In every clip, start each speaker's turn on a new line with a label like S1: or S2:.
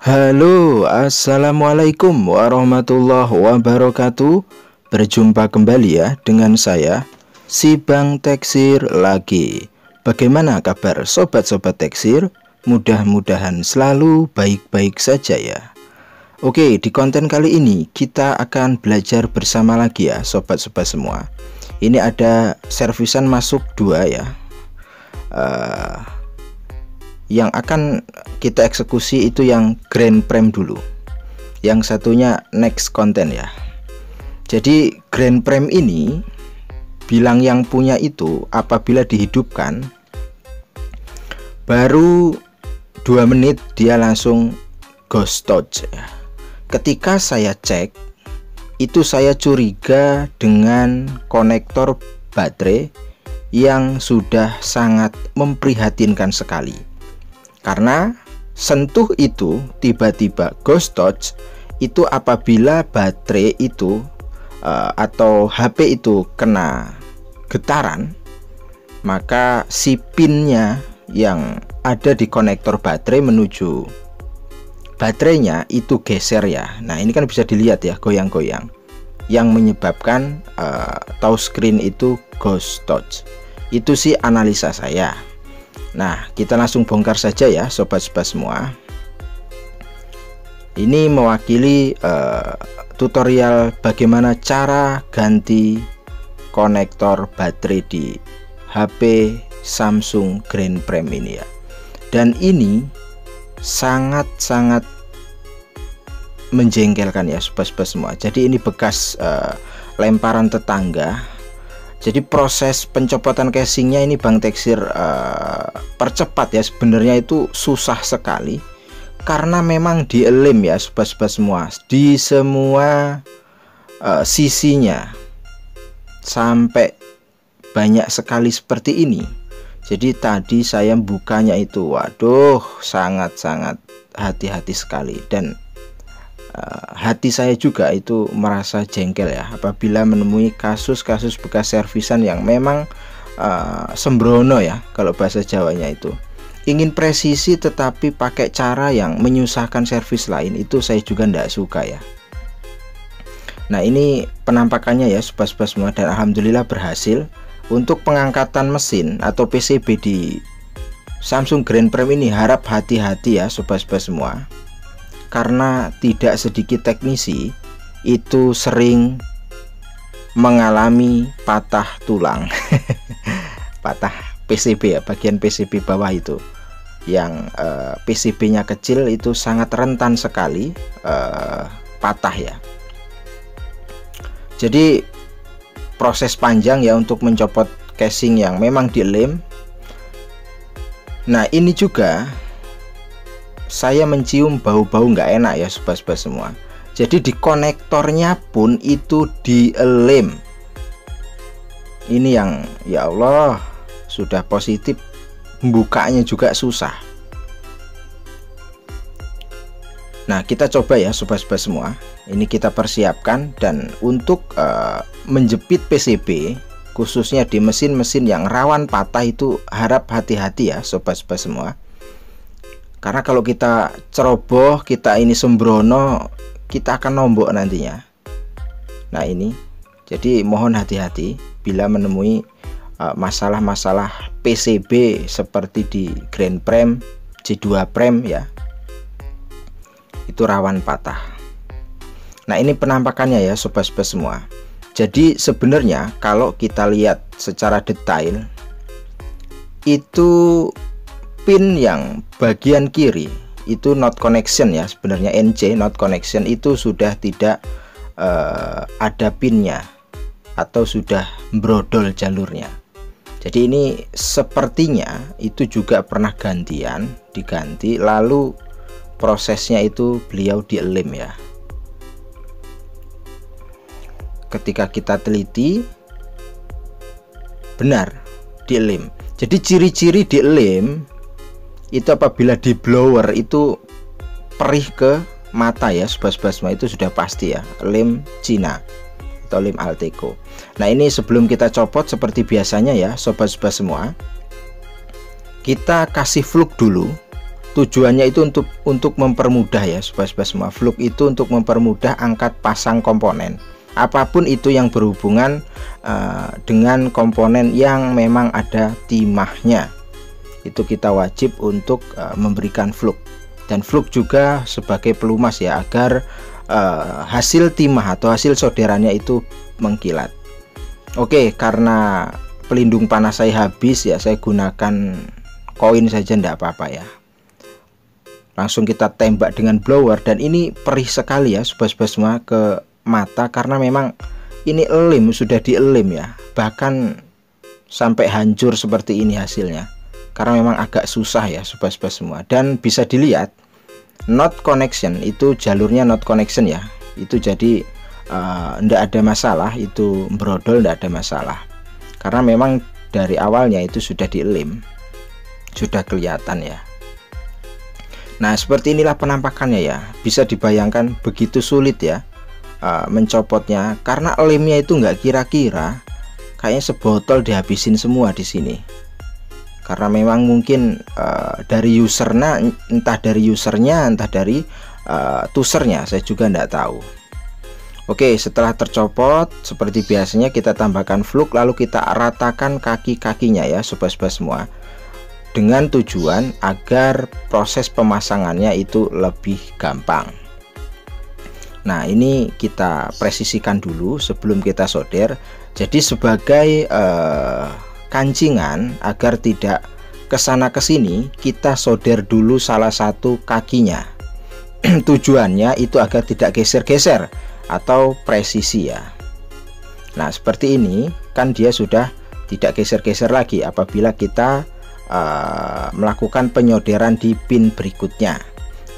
S1: Halo, assalamualaikum warahmatullahi wabarakatuh. Berjumpa kembali ya dengan saya, si Bang Teksir lagi. Bagaimana kabar sobat-sobat Teksir? Mudah-mudahan selalu baik-baik saja ya. Oke, di konten kali ini kita akan belajar bersama lagi ya sobat-sobat semua. Ini ada servisan masuk 2 ya. Yang akan kita eksekusi itu yang Grand Prem dulu, yang satunya next content ya. Jadi Grand Prem ini bilang yang punya itu apabila dihidupkan baru 2 menit dia langsung ghost touch ya. Ketika saya cek itu saya curiga dengan konektor baterai yang sudah sangat memprihatinkan sekali. Karena sentuh itu tiba-tiba ghost touch itu apabila baterai itu atau HP itu kena getaran, maka si pinnya yang ada di konektor baterai menuju baterainya itu geser ya. Nah ini kan bisa dilihat ya, goyang-goyang, yang menyebabkan touchscreen itu ghost touch. Itu sih analisa saya. Nah, kita langsung bongkar saja ya sobat-sobat semua. Ini mewakili tutorial bagaimana cara ganti konektor baterai di HP Samsung Grand Prem ini ya. Dan ini sangat-sangat menjengkelkan ya sobat-sobat semua. Jadi ini bekas lemparan tetangga. Jadi proses pencopotan casingnya ini Bang Teksir percepat ya, sebenarnya itu susah sekali karena memang dielem ya sobat-sobat semua, di semua sisinya sampai banyak sekali seperti ini. Jadi tadi saya bukanya itu waduh sangat-sangat hati-hati sekali, dan hati saya juga itu merasa jengkel ya apabila menemui kasus-kasus bekas servisan yang memang sembrono ya, kalau bahasa Jawanya itu ingin presisi tetapi pakai cara yang menyusahkan servis lain. Itu saya juga tidak suka ya. Nah ini penampakannya ya sobat-sobat semua, dan alhamdulillah berhasil untuk pengangkatan mesin atau PCB di Samsung Grand Prem ini. Harap hati-hati ya sobat-sobat semua, karena tidak sedikit teknisi itu sering mengalami patah tulang. Patah PCB ya, bagian PCB bawah itu yang PCB nya kecil itu sangat rentan sekali patah ya. Jadi proses panjang ya untuk mencopot casing yang memang dilem. Nah ini juga saya mencium bau-bau nggak enak ya sobat-sobat semua. Jadi di konektornya pun itu dielem. Ini yang ya Allah sudah positif, bukanya juga susah. Nah kita coba ya sobat-sobat semua. Ini kita persiapkan, dan untuk menjepit PCB khususnya di mesin-mesin yang rawan patah itu harap hati-hati ya sobat-sobat semua. Karena kalau kita ceroboh, kita ini sembrono, kita akan nombok nantinya. Nah ini, jadi mohon hati-hati bila menemui masalah-masalah PCB seperti di Grand Prem, G2 Prem ya, itu rawan patah. Nah ini penampakannya ya sobat-sobat semua. Jadi sebenarnya kalau kita lihat secara detail, itu pin yang bagian kiri itu not connection ya, sebenarnya NC not connection itu sudah tidak ada pinnya atau sudah brodol jalurnya. Jadi ini sepertinya itu juga pernah diganti, lalu prosesnya itu beliau dielem ya. ketika kita teliti benar dilem. Jadi ciri-ciri dilem itu apabila di blower itu perih ke mata ya sobat-sobat semua, itu sudah pasti ya lem Cina atau lem Alteco. Nah ini sebelum kita copot seperti biasanya ya sobat-sobat semua, kita kasih fluk dulu. Tujuannya itu untuk mempermudah ya sobat-sobat semua. Fluk itu untuk mempermudah angkat pasang komponen apapun itu yang berhubungan dengan komponen yang memang ada timahnya. Itu kita wajib untuk memberikan fluk. Dan fluk juga sebagai pelumas ya, agar hasil timah atau hasil solderannya itu mengkilat. Oke, karena pelindung panas saya habis ya, saya gunakan koin saja ndak apa-apa ya. Langsung kita tembak dengan blower, dan ini perih sekali ya sobat-sobat semua ke mata, karena memang ini lem, sudah dielem ya, bahkan sampai hancur seperti ini hasilnya. Karena memang agak susah ya sobat-sobat semua. Dan bisa dilihat not connection, itu jalurnya not connection ya, itu jadi ndak ada masalah, itu brodol ndak ada masalah, karena memang dari awalnya itu sudah dilem, sudah kelihatan ya. Nah seperti inilah penampakannya ya. Bisa dibayangkan begitu sulit ya mencopotnya, karena lemnya itu nggak kira-kira, kayaknya sebotol dihabisin semua di sini. Karena memang mungkin dari usernya, entah dari usernya, entah dari tusernya, saya juga tidak tahu. Oke, setelah tercopot seperti biasanya kita tambahkan fluk, lalu kita ratakan kaki-kakinya ya sobat-sobat semua, dengan tujuan agar proses pemasangannya itu lebih gampang. Nah ini kita presisikan dulu sebelum kita solder. Jadi sebagai kancingan agar tidak kesana kesini, kita solder dulu salah satu kakinya. Tujuannya itu agar tidak geser-geser atau presisi ya. Nah seperti ini kan dia sudah tidak geser-geser lagi apabila kita melakukan penyoderan di pin berikutnya.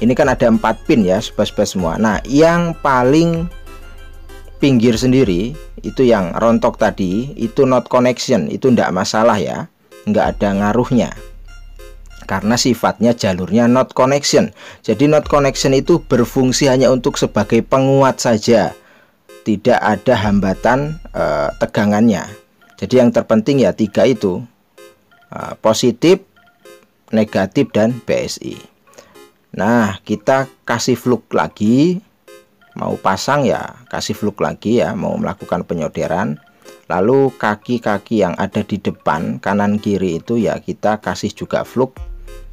S1: Ini kan ada 4 pin ya sobat-sobat semua. Nah yang paling pinggir sendiri itu yang rontok tadi, itu not connection, itu ndak masalah ya, nggak ada ngaruhnya karena sifatnya jalurnya not connection. Jadi not connection itu berfungsi hanya untuk sebagai penguat saja, tidak ada hambatan tegangannya. Jadi yang terpenting ya 3 itu, positif, negatif, dan BSI. Nah kita kasih fluk lagi, mau pasang ya kasih fluk lagi ya, mau melakukan penyoderan. Lalu kaki-kaki yang ada di depan kanan kiri itu ya kita kasih juga fluk,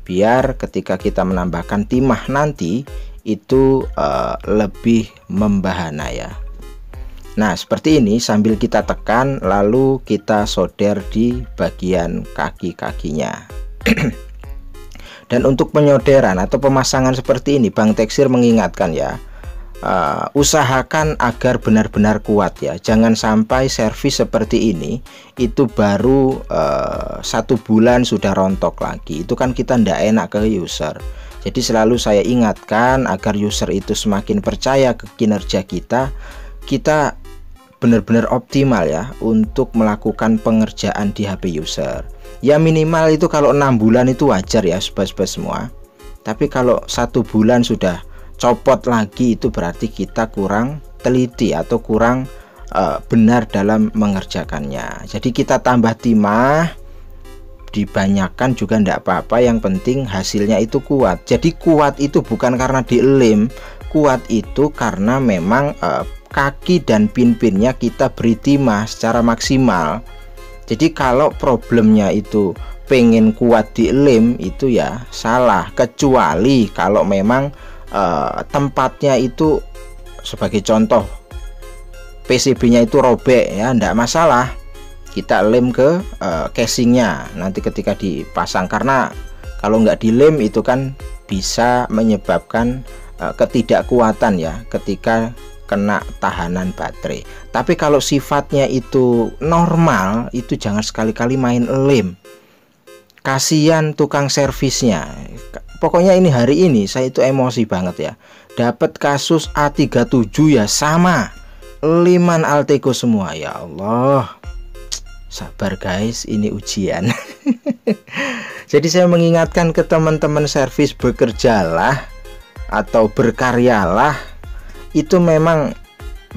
S1: biar ketika kita menambahkan timah nanti itu lebih membahana ya. Nah seperti ini sambil kita tekan, lalu kita solder di bagian kaki-kakinya. Dan untuk penyoderan atau pemasangan seperti ini, Bang Teksir mengingatkan ya, usahakan agar benar-benar kuat ya. Jangan sampai servis seperti ini itu baru 1 bulan sudah rontok lagi. Itu kan kita ndak enak ke user. Jadi selalu saya ingatkan agar user itu semakin percaya ke kinerja kita. Kita benar-benar optimal ya untuk melakukan pengerjaan di HP user. Ya minimal itu kalau 6 bulan itu wajar ya sobat-sobat semua. Tapi kalau 1 bulan sudah copot lagi, itu berarti kita kurang teliti atau kurang benar dalam mengerjakannya. Jadi kita tambah timah, dibanyakan juga ndak apa-apa, yang penting hasilnya itu kuat. Jadi kuat itu bukan karena dilem, kuat itu karena memang kaki dan pin-pinnya kita beri timah secara maksimal. Jadi kalau problemnya itu pengen kuat dilem itu ya salah, kecuali kalau memang tempatnya itu sebagai contoh PCB-nya itu robek ya, ndak masalah, kita lem ke casingnya nanti ketika dipasang. Karena kalau nggak dilem itu kan bisa menyebabkan ketidakkuatan ya ketika kena tahanan baterai. Tapi kalau sifatnya itu normal, itu jangan sekali-kali main lem, kasihan tukang servisnya. Pokoknya ini hari ini saya itu emosi banget ya, dapat kasus A37 ya sama, Liman Alteco semua, ya Allah. Sabar guys, ini ujian. Jadi saya mengingatkan ke teman-teman servis, bekerjalah atau berkaryalah itu memang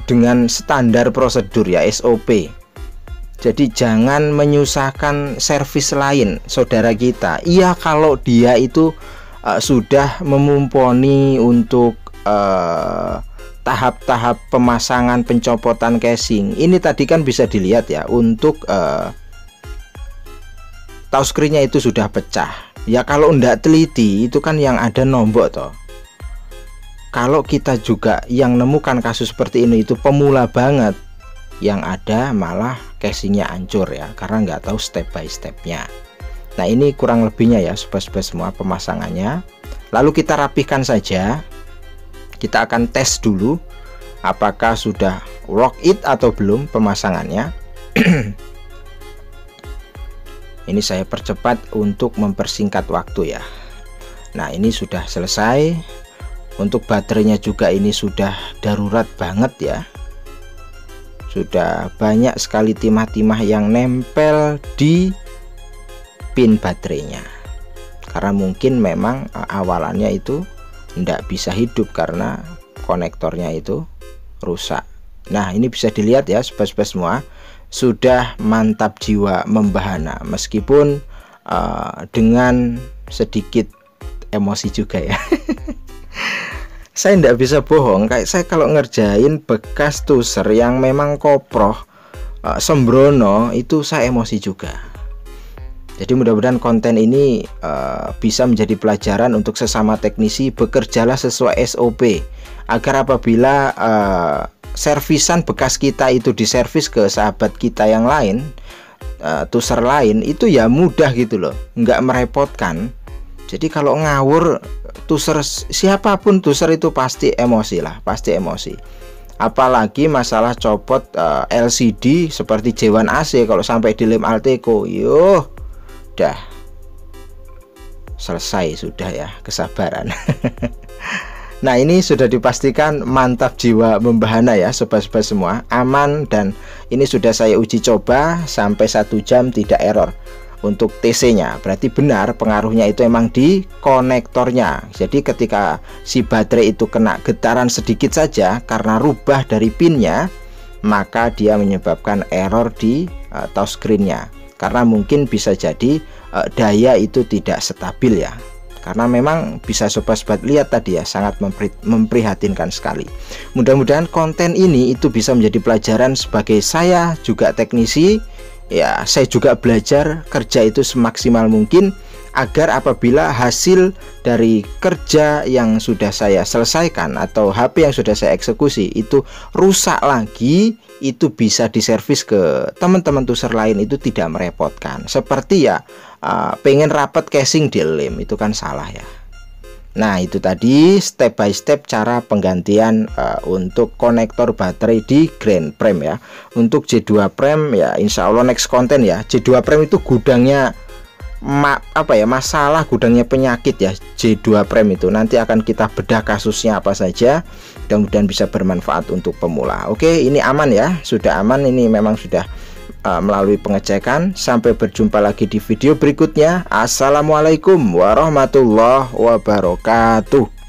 S1: dengan standar prosedur ya, SOP. Jadi jangan menyusahkan servis lain saudara kita. Iya, kalau dia itu sudah memumpuni untuk tahap-tahap pemasangan pencopotan casing. Ini tadi kan bisa dilihat ya, untuk touchscreen-nya itu sudah pecah. Ya kalau ndak teliti itu kan yang ada nombok toh. Kalau kita juga yang nemukan kasus seperti ini itu pemula banget, yang ada malah casingnya hancur ya, karena nggak tahu step by stepnya. Nah ini kurang lebihnya ya sobat-sobat semua pemasangannya. Lalu kita rapihkan saja. Kita akan tes dulu apakah sudah work it atau belum pemasangannya. Ini saya percepat untuk mempersingkat waktu ya. Nah ini sudah selesai. Untuk baterainya juga ini sudah darurat banget ya. Sudah banyak sekali timah-timah yang nempel di pin baterainya. Karena mungkin memang awalannya itu tidak bisa hidup karena konektornya itu rusak. Nah ini bisa dilihat ya sobat-sobat semua, sudah mantap jiwa membahana, meskipun dengan sedikit emosi juga ya. Saya tidak bisa bohong, kayak saya kalau ngerjain bekas tuser yang memang koproh sembrono itu saya emosi juga. Jadi mudah-mudahan konten ini bisa menjadi pelajaran untuk sesama teknisi. Bekerjalah sesuai SOP agar apabila servisan bekas kita itu diservis ke sahabat kita yang lain, tuser lain, itu ya mudah gitu loh, nggak merepotkan. Jadi kalau ngawur tuser, siapapun tuser itu pasti emosi lah, pasti emosi. Apalagi masalah copot LCD seperti J1 AC, kalau sampai dilem Alteco, yuh, dah selesai sudah ya, kesabaran. Nah ini sudah dipastikan mantap jiwa membahana ya sobat-sobat semua, aman, dan ini sudah saya uji coba sampai 1 jam tidak error. Untuk TC-nya berarti benar pengaruhnya itu emang di konektornya. Jadi ketika si baterai itu kena getaran sedikit saja karena rubah dari pinnya, maka dia menyebabkan error di touchscreen-nya. Karena mungkin bisa jadi daya itu tidak stabil ya. Karena memang bisa sobat-sobat lihat tadi ya, sangat memprihatinkan sekali. Mudah-mudahan konten ini itu bisa menjadi pelajaran sebagai saya juga teknisi. Ya, saya juga belajar kerja itu semaksimal mungkin agar apabila hasil dari kerja yang sudah saya selesaikan atau HP yang sudah saya eksekusi itu rusak lagi, itu bisa diservis ke teman-teman tuser lain, itu tidak merepotkan. Seperti ya pengen rapat casing dilem, itu kan salah ya. Nah itu tadi step by step cara penggantian untuk konektor baterai di Grand Prem ya. Untuk J2 Prem ya insya Allah next konten ya. J2 Prem itu gudangnya masalah, gudangnya penyakit ya. J2 Prem itu nanti akan kita bedah kasusnya apa saja. Mudah-mudahan bisa bermanfaat untuk pemula. Oke, ini aman ya, sudah aman, ini memang sudah melalui pengecekan. Sampai berjumpa lagi di video berikutnya. Assalamualaikum warahmatullahi wabarakatuh.